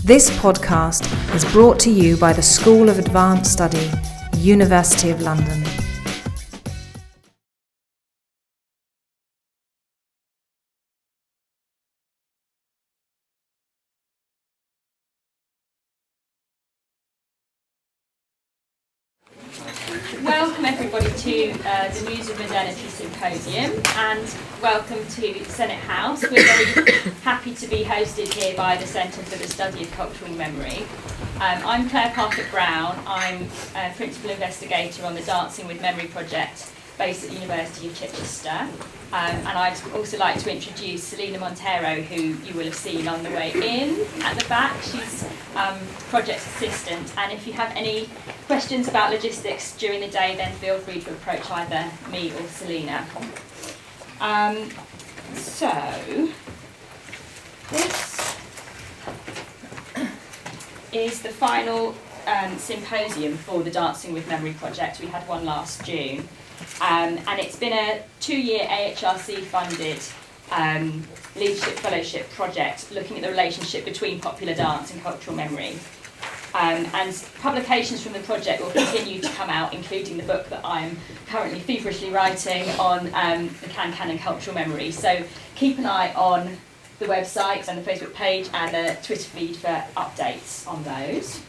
This podcast is brought to you by the School of Advanced Study, University of London. Welcome everybody to the Muse of Modernity Symposium, and welcome to Senate House. We're very happy to be hosted here by the Centre for the Study of Cultural Memory. I'm Clare Parfitt-Brown. I'm a Principal Investigator on the Dancing with Memory project based at the University of Chichester. And I'd also like to introduce Selena Montero, who you will have seen on the way in at the back. She's project assistant, and if you have any questions about logistics during the day, then feel free to approach either me or Selena. So this is the final symposium for the Dancing with Memory project. We had one last June. And it's been a 2-year AHRC funded leadership fellowship project looking at the relationship between popular dance and cultural memory. And publications from the project will continue to come out, including the book that I'm currently feverishly writing on the can-can and cultural memory. So keep an eye on the website and the Facebook page and the Twitter feed for updates on those.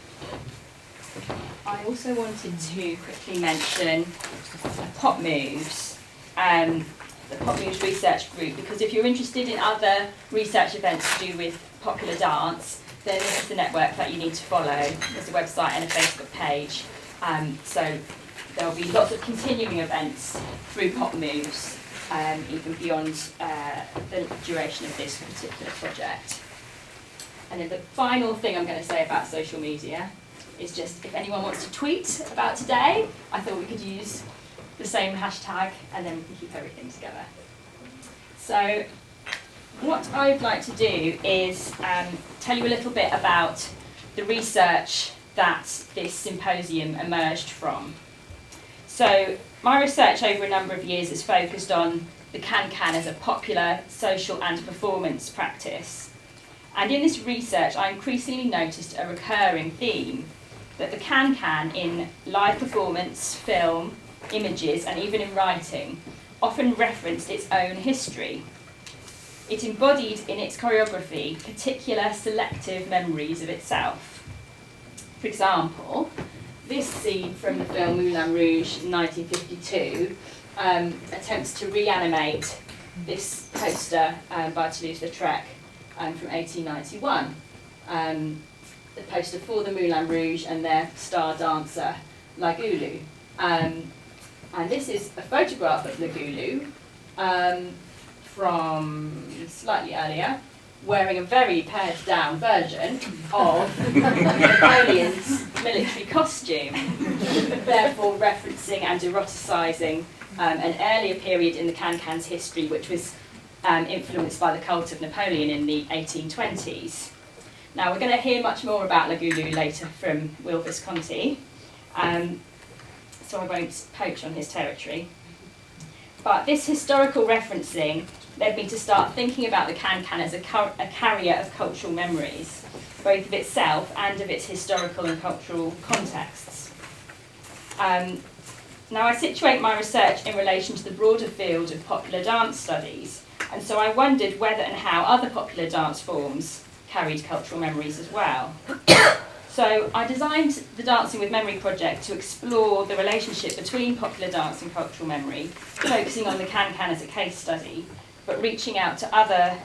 I also wanted to quickly mention Pop Moves, the Pop Moves research group, because if you're interested in other research events to do with popular dance, then this is the network that you need to follow. There's a website and a Facebook page, so there'll be lots of continuing events through Pop Moves, even beyond the duration of this particular project. And then the final thing I'm going to say about social media is just if anyone wants to tweet about today, I thought we could use the same hashtag and then we can keep everything together. So what I'd like to do is tell you a little bit about the research that this symposium emerged from. So my research over a number of years has focused on the can-can as a popular social and performance practice. And in this research, I increasingly noticed a recurring theme that the can-can in live performance, film, images, and even in writing often referenced its own history. It embodied in its choreography particular selective memories of itself. For example, this scene from the film Moulin Rouge in 1952 attempts to reanimate this poster by Toulouse-Lautrec from 1891. The poster for the Moulin Rouge and their star dancer, La Goulou. And this is a photograph of La Goulou from slightly earlier, wearing a very pared down version of Napoleon's military costume, therefore referencing and eroticising an earlier period in the can-can's history, which was influenced by the cult of Napoleon in the 1820s. Now, we're going to hear much more about La Goulou later from Will Visconti, so I won't poach on his territory. But this historical referencing led me to start thinking about the can-can as a carrier of cultural memories, both of itself and of its historical and cultural contexts. Now, I situate my research in relation to the broader field of popular dance studies, and so I wondered whether and how other popular dance forms carried cultural memories as well. So I designed the Dancing with Memory project to explore the relationship between popular dance and cultural memory, focusing on the can-can as a case study, but reaching out to other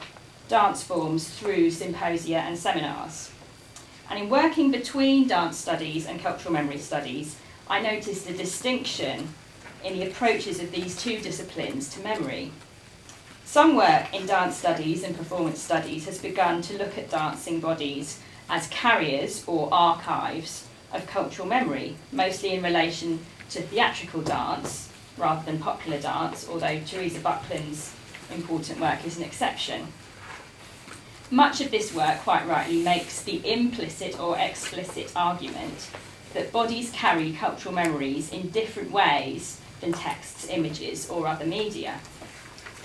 dance forms through symposia and seminars. And in working between dance studies and cultural memory studies, I noticed a distinction in the approaches of these two disciplines to memory. Some work in dance studies and performance studies has begun to look at dancing bodies as carriers or archives of cultural memory, mostly in relation to theatrical dance rather than popular dance, although Teresa Buckland's important work is an exception. Much of this work, quite rightly, makes the implicit or explicit argument that bodies carry cultural memories in different ways than texts, images, or other media.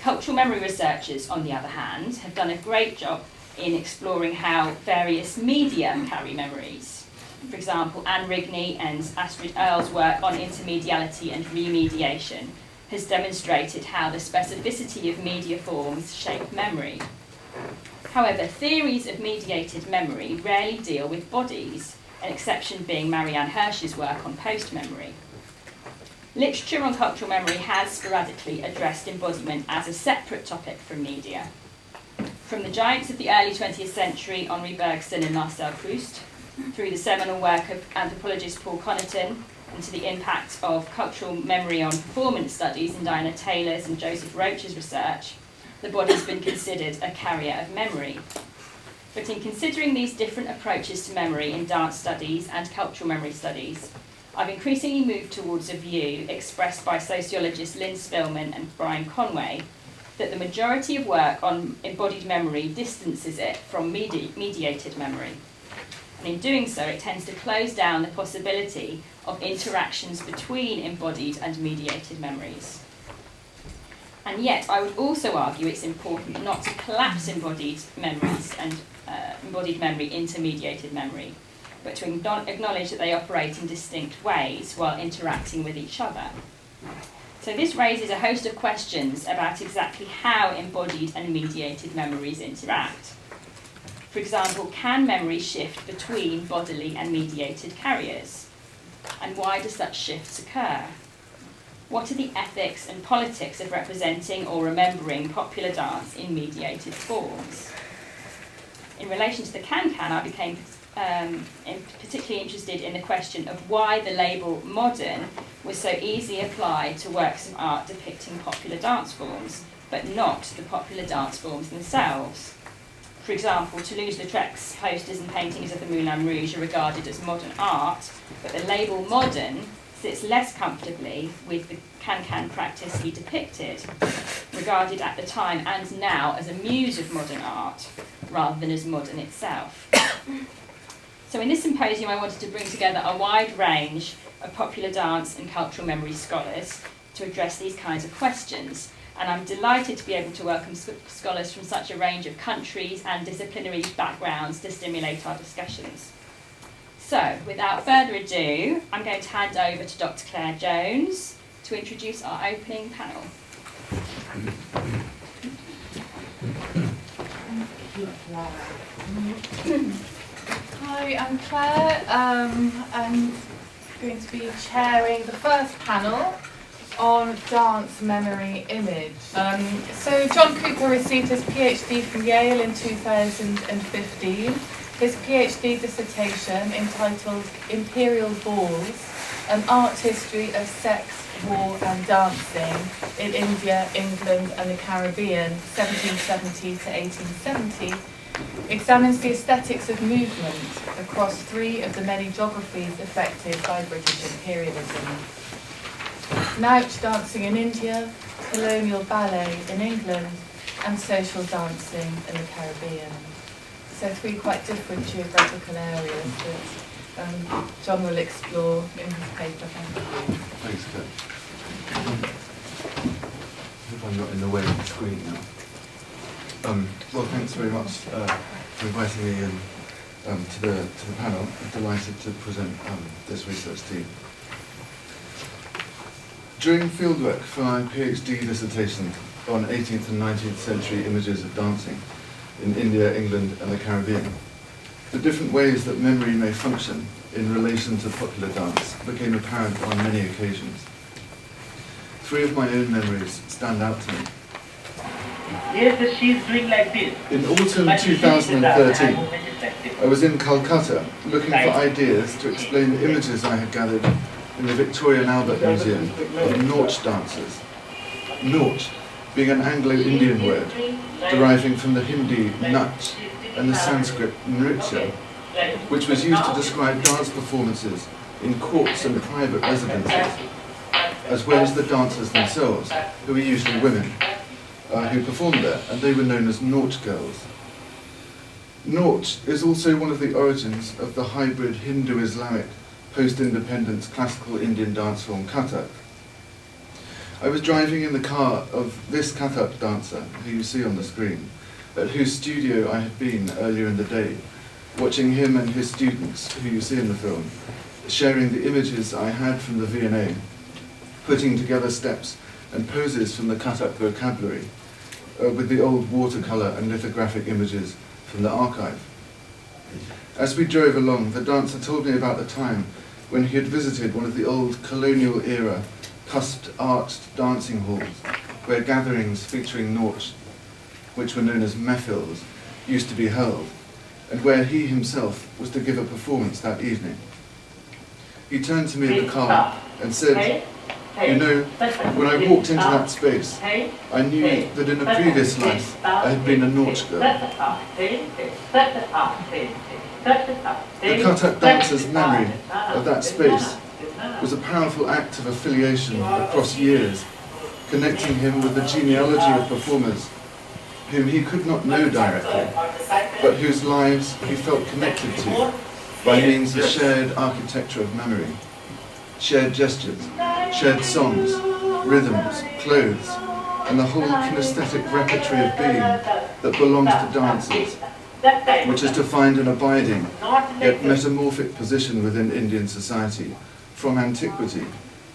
Cultural memory researchers, on the other hand, have done a great job in exploring how various media carry memories. For example, Anne Rigney and Astrid Earle's work on intermediality and remediation has demonstrated how the specificity of media forms shape memory. However, theories of mediated memory rarely deal with bodies, an exception being Marianne Hirsch's work on post-memory. Literature on cultural memory has sporadically addressed embodiment as a separate topic from media. From the giants of the early 20th century, Henri Bergson and Marcel Proust, through the seminal work of anthropologist Paul Connaughton, and to the impact of cultural memory on performance studies in Diana Taylor's and Joseph Roach's research, the body's been considered a carrier of memory. But in considering these different approaches to memory in dance studies and cultural memory studies, I've increasingly moved towards a view expressed by sociologists Lynn Spillman and Brian Conway that the majority of work on embodied memory distances it from mediated memory. And in doing so, it tends to close down the possibility of interactions between embodied and mediated memories. And yet, I would also argue it's important not to collapse embodied memories and embodied memory into mediated memory, but to acknowledge that they operate in distinct ways while interacting with each other. So this raises a host of questions about exactly how embodied and mediated memories interact. For example, can memory shift between bodily and mediated carriers? And why do such shifts occur? What are the ethics and politics of representing or remembering popular dance in mediated forms? In relation to the can-can, I became particularly interested in the question of why the label modern was so easily applied to works of art depicting popular dance forms, but not the popular dance forms themselves. For example, Toulouse-Lautrec's posters and paintings of the Moulin Rouge are regarded as modern art, but the label modern sits less comfortably with the can-can practice he depicted, regarded at the time and now as a muse of modern art, rather than as modern itself. So in this symposium, I wanted to bring together a wide range of popular dance and cultural memory scholars to address these kinds of questions. And I'm delighted to be able to welcome scholars from such a range of countries and disciplinary backgrounds to stimulate our discussions. So, without further ado, I'm going to hand over to Dr. Clare Jones to introduce our opening panel. Hi, I'm Claire. I'm going to be chairing the first panel on dance memory image. So John Cooper received his PhD from Yale in 2015. His PhD dissertation, entitled Imperial Balls, An Art History of Sex, War and Dancing in India, England and the Caribbean, 1770 to 1870, examines the aesthetics of movement across three of the many geographies affected by British imperialism. Nautch dancing in India, colonial ballet in England, and social dancing in the Caribbean. So three quite different geographical areas that John will explore in his paper. Thank you. Thanks, Claire. I hope I'm not in the way of the screen now. Well, thanks very much for inviting me in to the panel. I'm delighted to present this research team. During fieldwork for my PhD dissertation on 18th and 19th century images of dancing in India, England and the Caribbean, the different ways that memory may function in relation to popular dance became apparent on many occasions. Three of my own memories stand out to me. Yes, she's doing like this. In autumn 2013, I was in Calcutta looking for ideas to explain the images I had gathered in the Victoria and Albert Museum of Nautch dancers. Nautch being an Anglo-Indian word deriving from the Hindi nach and the Sanskrit nritya, which was used to describe dance performances in courts and private residences, as well as the dancers themselves, who were usually women, who performed there, and they were known as Nautch girls. Nautch is also one of the origins of the hybrid Hindu-Islamic post-independence classical Indian dance form Kathak. I was driving in the car of this Kathak dancer, who you see on the screen, at whose studio I had been earlier in the day, watching him and his students, who you see in the film, sharing the images I had from the V&A, putting together steps and poses from the cut-up vocabulary, with the old watercolour and lithographic images from the archive. As we drove along, the dancer told me about the time when he had visited one of the old colonial-era, cusped-arched dancing halls, where gatherings featuring Nautch, which were known as mehfils, used to be held, and where he himself was to give a performance that evening. He turned to me in the car and said, "You know, when I walked into that space, I knew that in a previous life I had been a Nautch girl." The cut-up dancer's memory of that space was a powerful act of affiliation across years, connecting him with the genealogy of performers whom he could not know directly, but whose lives he felt connected to by means of shared architecture of memory, shared gestures, shared songs, rhythms, clothes, and the whole kinesthetic repertory of being that belongs to dancers, which is to find an abiding, yet metamorphic position within Indian society, from antiquity,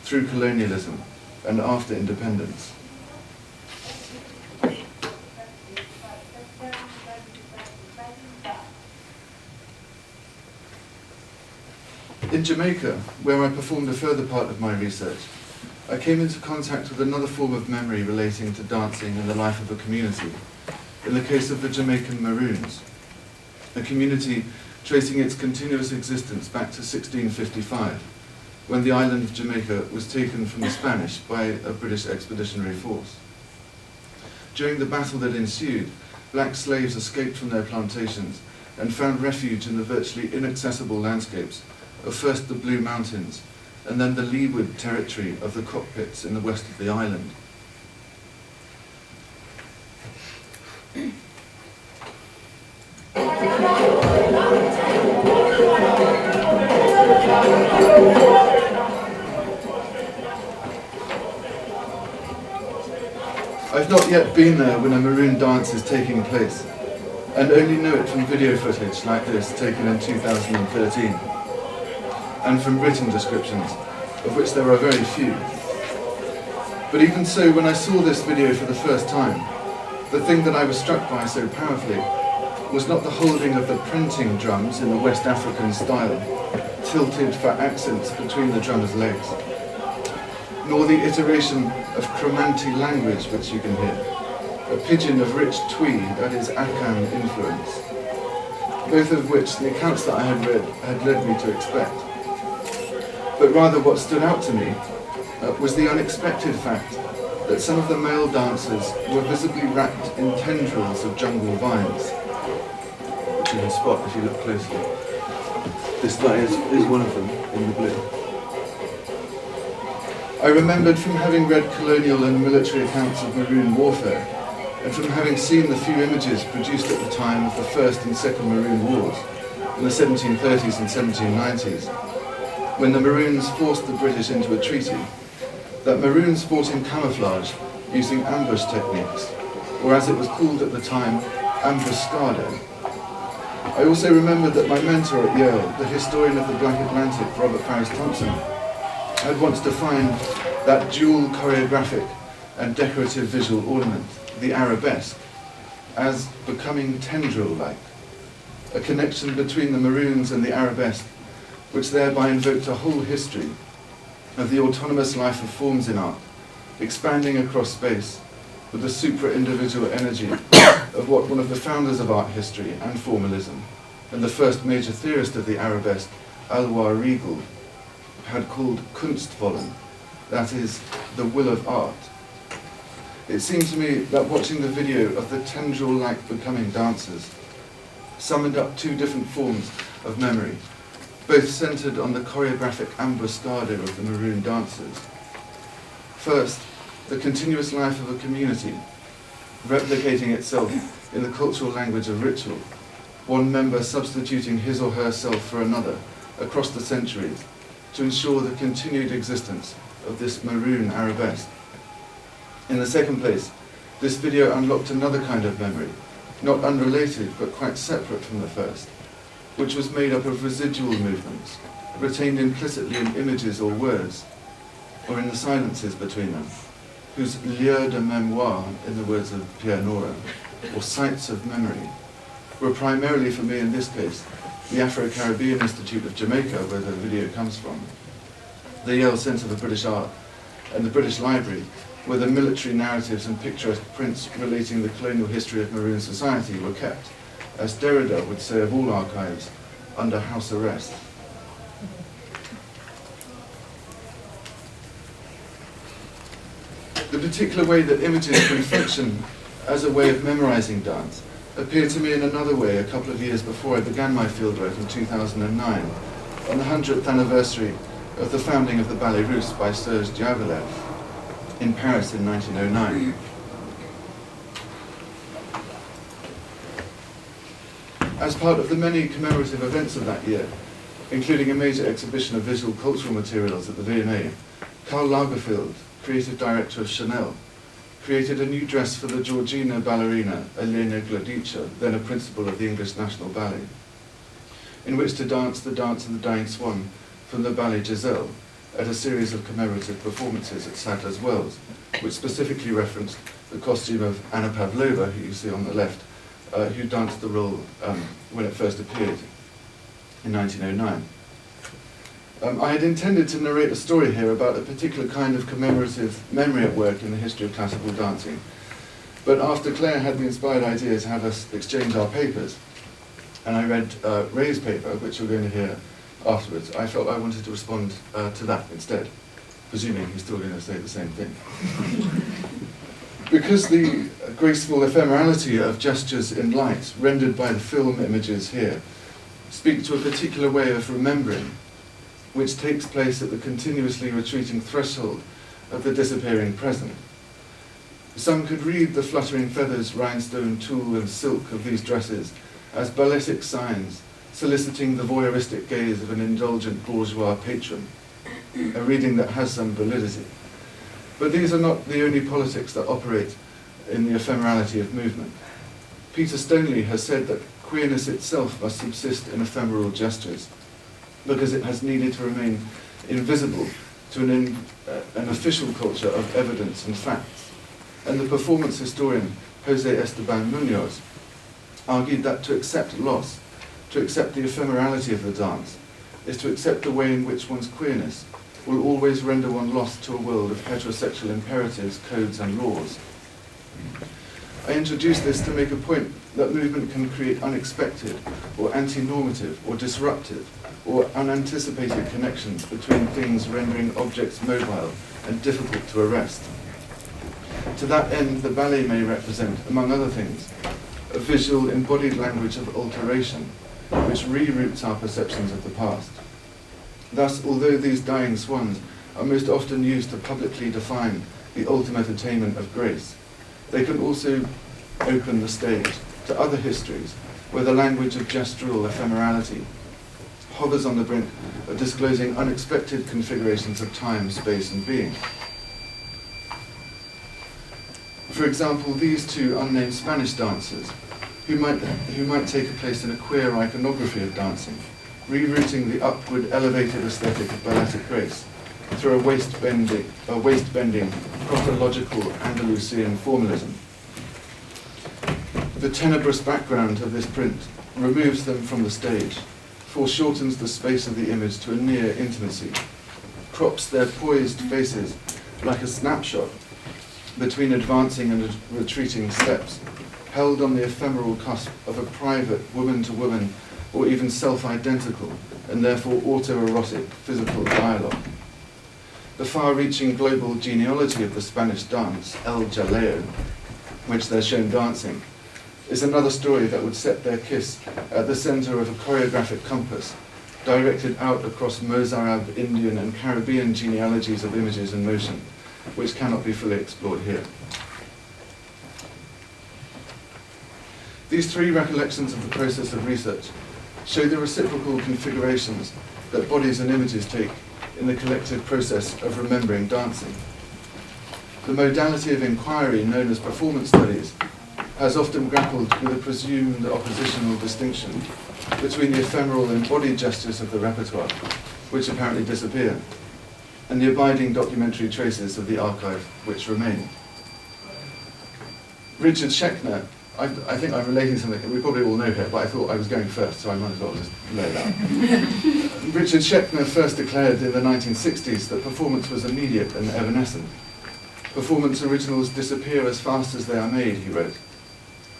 through colonialism, and after independence. In Jamaica, where I performed a further part of my research, I came into contact with another form of memory relating to dancing and the life of a community, in the case of the Jamaican Maroons, a community tracing its continuous existence back to 1655, when the island of Jamaica was taken from the Spanish by a British expeditionary force. During the battle that ensued, black slaves escaped from their plantations and found refuge in the virtually inaccessible landscapes of first the Blue Mountains and then the leeward territory of the cockpits in the west of the island. I've not yet been there when a maroon dance is taking place, and only know it from video footage like this taken in 2013. And from written descriptions, of which there are very few. But even so, when I saw this video for the first time, the thing that I was struck by so powerfully was not the holding of the printing drums in the West African style, tilted for accents between the drummer's legs, nor the iteration of chromanti language which you can hear, a pidgin of rich Twi that is Akan influence, both of which the accounts that I had read had led me to expect. But rather what stood out to me was the unexpected fact that some of the male dancers were visibly wrapped in tendrils of jungle vines, which you can spot if you look closely. This guy is one of them in the blue. I remembered from having read colonial and military accounts of Maroon warfare, and from having seen the few images produced at the time of the First and Second Maroon Wars in the 1730s and 1790s, when the Maroons forced the British into a treaty, that Maroons fought in camouflage using ambush techniques, or as it was called at the time, ambuscade. I also remembered that my mentor at Yale, the historian of the Black Atlantic, Robert Farris Thompson, had once defined that dual choreographic and decorative visual ornament, the arabesque, as becoming tendril-like, a connection between the Maroons and the arabesque, which thereby invoked a whole history of the autonomous life of forms in art, expanding across space with the supra-individual energy of what one of the founders of art history and formalism, and the first major theorist of the arabesque, Alwar Riegel, had called Kunstwollen, that is, the will of art. It seemed to me that watching the video of the tendril-like becoming dancers summoned up two different forms of memory, both centred on the choreographic ambuscade of the Maroon dancers. First, the continuous life of a community, replicating itself in the cultural language of ritual, one member substituting his or herself for another across the centuries to ensure the continued existence of this Maroon arabesque. In the second place, this video unlocked another kind of memory, not unrelated but quite separate from the first, which was made up of residual movements, retained implicitly in images or words, or in the silences between them, whose lieux de mémoire, in the words of Pierre Nora, or sites of memory, were primarily for me in this case the Afro-Caribbean Institute of Jamaica, where the video comes from, the Yale Centre for British Art, and the British Library, where the military narratives and picturesque prints relating the colonial history of Maroon society were kept, as Derrida would say of all archives, under house arrest. The particular way that images can function as a way of memorizing dance appeared to me in another way a couple of years before I began my fieldwork in 2009, on the 100th anniversary of the founding of the Ballet Russe by Serge Diaghilev in Paris in 1909. As part of the many commemorative events of that year, including a major exhibition of visual cultural materials at the V&A, Karl Lagerfeld, creative director of Chanel, created a new dress for the Georgina ballerina Elena Gladicha, then a principal of the English National Ballet, in which to dance the Dance of the Dying Swan from the Ballet Giselle at a series of commemorative performances at Sadler's Wells, which specifically referenced the costume of Anna Pavlova, who you see on the left, who danced the role when it first appeared in 1909. I had intended to narrate a story here about a particular kind of commemorative memory at work in the history of classical dancing, but after Claire had the inspired idea to have us exchange our papers, and I read Ray's paper, which you're going to hear afterwards, I felt I wanted to respond to that instead, presuming he's still going to say the same thing. Because the graceful ephemerality of gestures in light, rendered by the film images here, speak to a particular way of remembering, which takes place at the continuously retreating threshold of the disappearing present. Some could read the fluttering feathers, rhinestone, tulle, and silk of these dresses as balletic signs soliciting the voyeuristic gaze of an indulgent bourgeois patron, a reading that has some validity. But these are not the only politics that operate in the ephemerality of movement. Peter Stoneley has said that queerness itself must subsist in ephemeral gestures, because it has needed to remain invisible to an official culture of evidence and facts. And the performance historian Jose Esteban Munoz argued that to accept loss, to accept the ephemerality of the dance, is to accept the way in which one's queerness will always render one lost to a world of heterosexual imperatives, codes, and laws. I introduced this to make a point that movement can create unexpected, or anti-normative, or disruptive, or unanticipated connections between things, rendering objects mobile and difficult to arrest. To that end, the ballet may represent, among other things, a visual embodied language of alteration, which reroutes our perceptions of the past. Thus, although these dying swans are most often used to publicly define the ultimate attainment of grace, they can also open the stage to other histories where the language of gestural ephemerality hovers on the brink of disclosing unexpected configurations of time, space, and being. For example, these two unnamed Spanish dancers, who might take a place in a queer iconography of dancing, rerouting the upward elevated aesthetic of balletic grace through a waist-bending, chronological Andalusian formalism. The tenebrous background of this print removes them from the stage, foreshortens the space of the image to a near intimacy, crops their poised faces like a snapshot between advancing and retreating steps, held on the ephemeral cusp of a private woman-to-woman or even self-identical and therefore autoerotic physical dialogue. The far-reaching global genealogy of the Spanish dance, El Jaleo, which they're shown dancing, is another story that would set their kiss at the center of a choreographic compass, directed out across Mozarab, Indian, and Caribbean genealogies of images and motion, which cannot be fully explored here. These three recollections of the process of research show the reciprocal configurations that bodies and images take in the collective process of remembering dancing. The modality of inquiry known as performance studies has often grappled with a presumed oppositional distinction between the ephemeral embodied gestures of the repertoire, which apparently disappear, and the abiding documentary traces of the archive which remain. Richard Schechner, I think I'm relating something we probably all know here, but I thought I was going first, so I might as well just lay it out. Richard Schechner first declared in the 1960s that performance was immediate and evanescent. Performance originals disappear as fast as they are made, he wrote.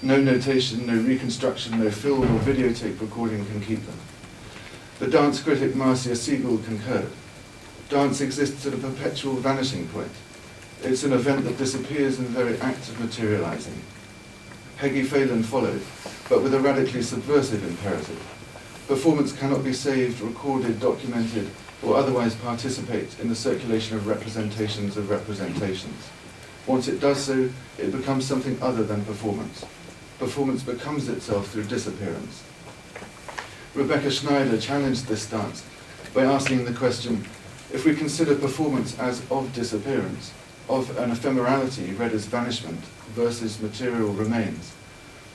No notation, no reconstruction, no film or videotape recording can keep them. The dance critic Marcia Siegel concurred. Dance exists at a perpetual vanishing point. It's an event that disappears in the very act of materializing. Peggy Phelan followed, but with a radically subversive imperative. Performance cannot be saved, recorded, documented, or otherwise participate in the circulation of representations of representations. Once it does so, it becomes something other than performance. Performance becomes itself through disappearance. Rebecca Schneider challenged this stance by asking the question, if we consider performance as of disappearance, of an ephemerality read as vanishment versus material remains,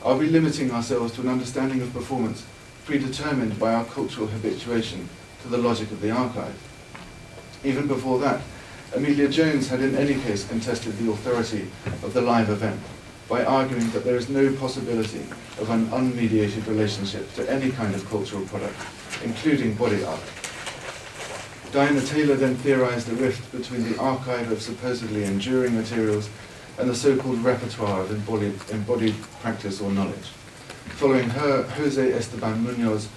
are we limiting ourselves to an understanding of performance predetermined by our cultural habituation to the logic of the archive? Even before that, Amelia Jones had in any case contested the authority of the live event by arguing that there is no possibility of an unmediated relationship to any kind of cultural product, including body art. Diana Taylor then theorized a rift between the archive of supposedly enduring materials and the so-called repertoire of embodied practice or knowledge. Following her, Jose Esteban Munoz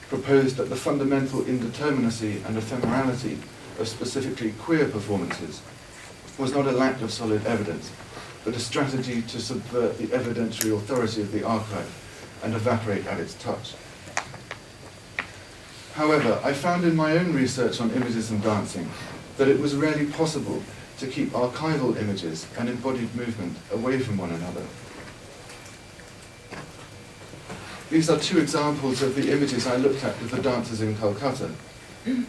proposed that the fundamental indeterminacy and ephemerality of specifically queer performances was not a lack of solid evidence, but a strategy to subvert the evidentiary authority of the archive and evaporate at its touch. However, I found in my own research on images and dancing that it was rarely possible to keep archival images and embodied movement away from one another. These are two examples of the images I looked at with the dancers in Calcutta.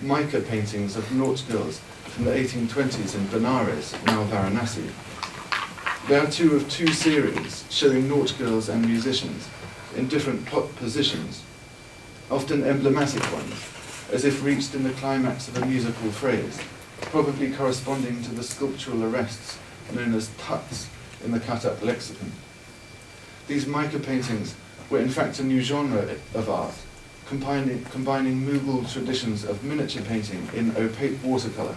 Mica paintings of Nautch girls from the 1820s in Benares, now Varanasi. They are two of two series showing Nautch girls and musicians in different positions, often emblematic ones, as if reached in the climax of a musical phrase, probably corresponding to the sculptural arrests known as tuts in the Kathak lexicon. These mica paintings were in fact a new genre of art, combining Mughal traditions of miniature painting in opaque watercolour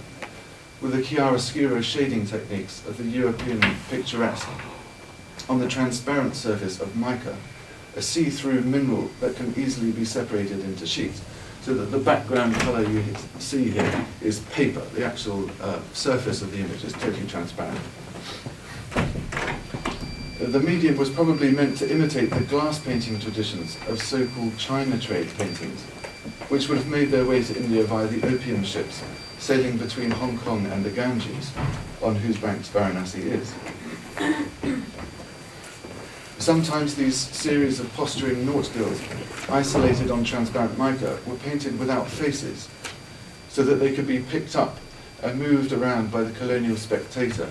with the chiaroscuro shading techniques of the European picturesque on the transparent surface of mica, a see-through mineral that can easily be separated into sheets, so that the background colour you see here is paper. The actual surface of the image is totally transparent. The medium was probably meant to imitate the glass painting traditions of so-called China trade paintings, which would have made their way to India via the opium ships sailing between Hong Kong and the Ganges, on whose banks Varanasi is. Sometimes these series of posturing Nautch girls, isolated on transparent mica, were painted without faces, so that they could be picked up and moved around by the colonial spectator,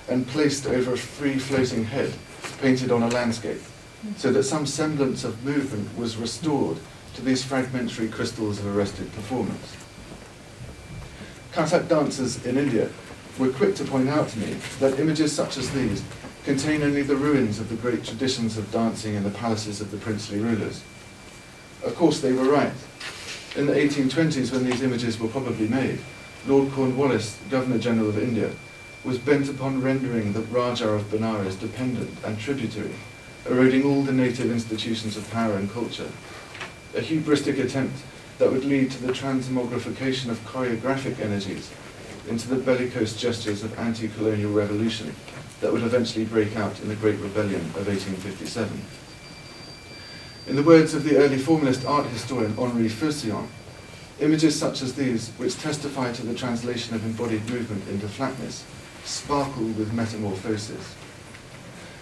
and placed over a free-floating head, painted on a landscape, so that some semblance of movement was restored to these fragmentary crystals of arrested performance. Kathak dancers in India were quick to point out to me that images such as these contain only the ruins of the great traditions of dancing in the palaces of the princely rulers. Of course, they were right. In the 1820s, when these images were probably made, Lord Cornwallis, Governor-General of India, was bent upon rendering the Raja of Benares dependent and tributary, eroding all the native institutions of power and culture. A hubristic attempt that would lead to the transmogrification of choreographic energies into the bellicose gestures of anti-colonial revolution that would eventually break out in the Great Rebellion of 1857. In the words of the early formalist art historian Henri Faucillon, images such as these, which testify to the translation of embodied movement into flatness, sparkle with metamorphosis.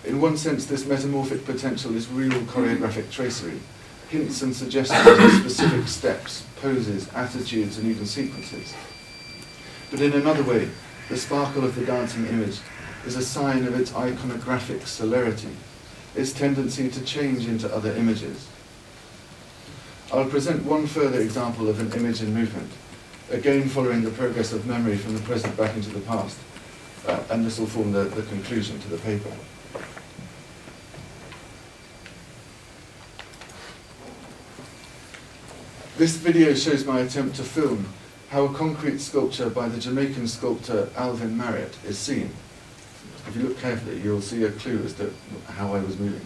In one sense, this metamorphic potential is real choreographic tracery, hints and suggestions of specific steps, poses, attitudes, and even sequences. But in another way, the sparkle of the dancing image is a sign of its iconographic celerity, its tendency to change into other images. I'll present one further example of an image in movement, again following the progress of memory from the present back into the past, and this will form the conclusion to the paper. This video shows my attempt to film how a concrete sculpture by the Jamaican sculptor Alvin Marriott is seen. If you look carefully, you'll see a clue as to how I was moving.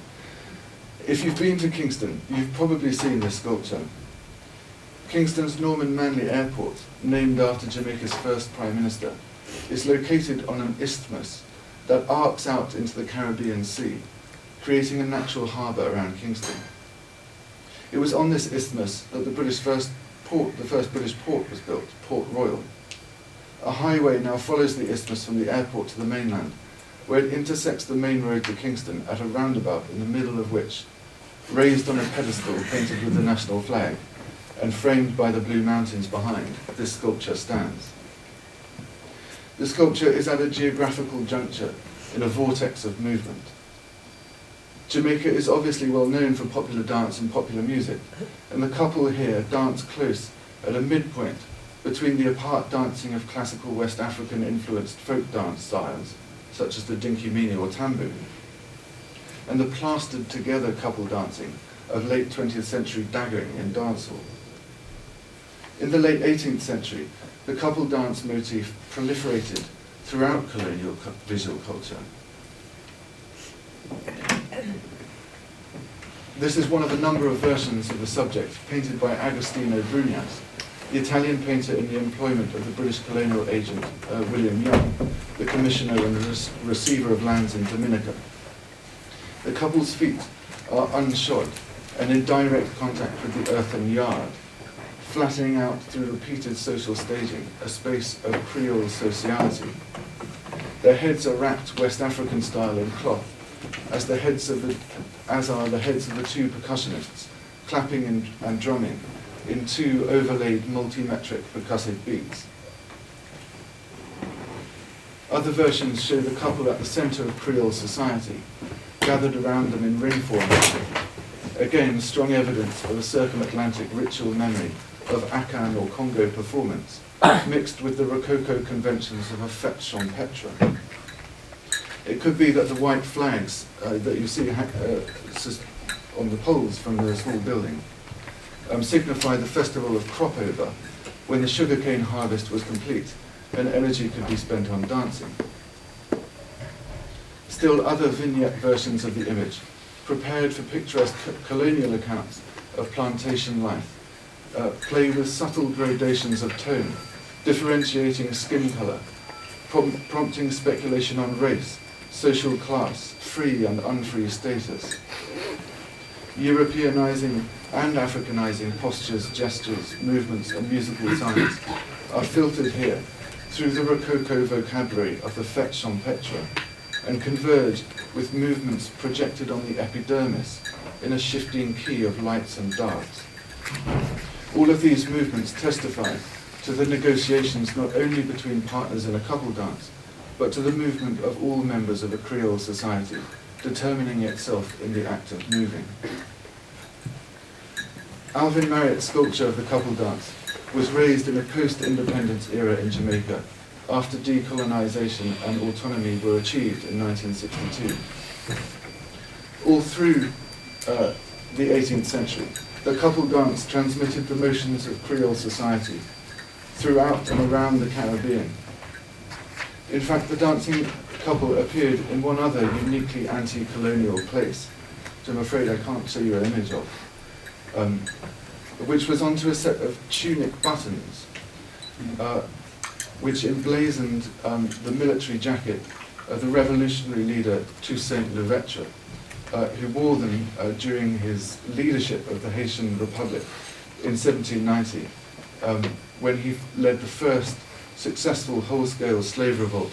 If you've been to Kingston, you've probably seen this sculpture. Kingston's Norman Manley Airport, named after Jamaica's first Prime Minister, is located on an isthmus that arcs out into the Caribbean Sea, creating a natural harbour around Kingston. It was on this isthmus that the first British port was built, Port Royal. A highway now follows the isthmus from the airport to the mainland, where it intersects the main road to Kingston at a roundabout in the middle of which, raised on a pedestal painted with the national flag, and framed by the blue mountains behind, this sculpture stands. The sculpture is at a geographical juncture in a vortex of movement. Jamaica is obviously well known for popular dance and popular music, and the couple here dance close at a midpoint between the apart dancing of classical West African influenced folk dance styles, such as the dinky mini or tambour, and the plastered together couple dancing of late 20th century daggering in dancehall. In the late 18th century, the couple dance motif proliferated throughout colonial visual culture. This is one of a number of versions of the subject painted by Agostino Brunias, the Italian painter in the employment of the British colonial agent William Young, the commissioner and receiver of lands in Dominica. The couple's feet are unshod and in direct contact with the earthen yard, flattening out through repeated social staging a space of Creole sociality. Their heads are wrapped West African style in cloth, as are the heads of the two percussionists, clapping and drumming in two overlaid multi-metric percussive beats. Other versions show the couple at the centre of Creole society, gathered around them in ring formation. Again, strong evidence of a circum-Atlantic ritual memory of Akan or Congo performance, mixed with the Rococo conventions of a fête champêtre. It could be that the white flags that you see on the poles from the small building signify the festival of crop over, when the sugarcane harvest was complete and energy could be spent on dancing. Still other vignette versions of the image, prepared for picturesque colonial accounts of plantation life, play with subtle gradations of tone, differentiating skin colour, prompting speculation on race, social class, free and unfree status. Europeanizing and Africanizing postures, gestures, movements and musical signs are filtered here through the Rococo vocabulary of the fête champêtre and converge with movements projected on the epidermis in a shifting key of lights and darks. All of these movements testify to the negotiations not only between partners in a couple dance, but to the movement of all members of a Creole society, determining itself in the act of moving. Alvin Marriott's sculpture of the couple dance was raised in a post-independence era in Jamaica, after decolonisation and autonomy were achieved in 1962. All through the 18th century, the couple dance transmitted the motions of Creole society throughout and around the Caribbean. In fact, the dancing couple appeared in one other uniquely anti-colonial place, which I'm afraid I can't show you an image of, which was onto a set of tunic buttons, which emblazoned the military jacket of the revolutionary leader Toussaint Louverture, who wore them during his leadership of the Haitian Republic in 1790, when he led the first successful whole-scale slave revolt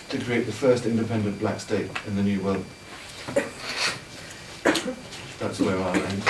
to create the first independent black state in the New World. That's where I'll end.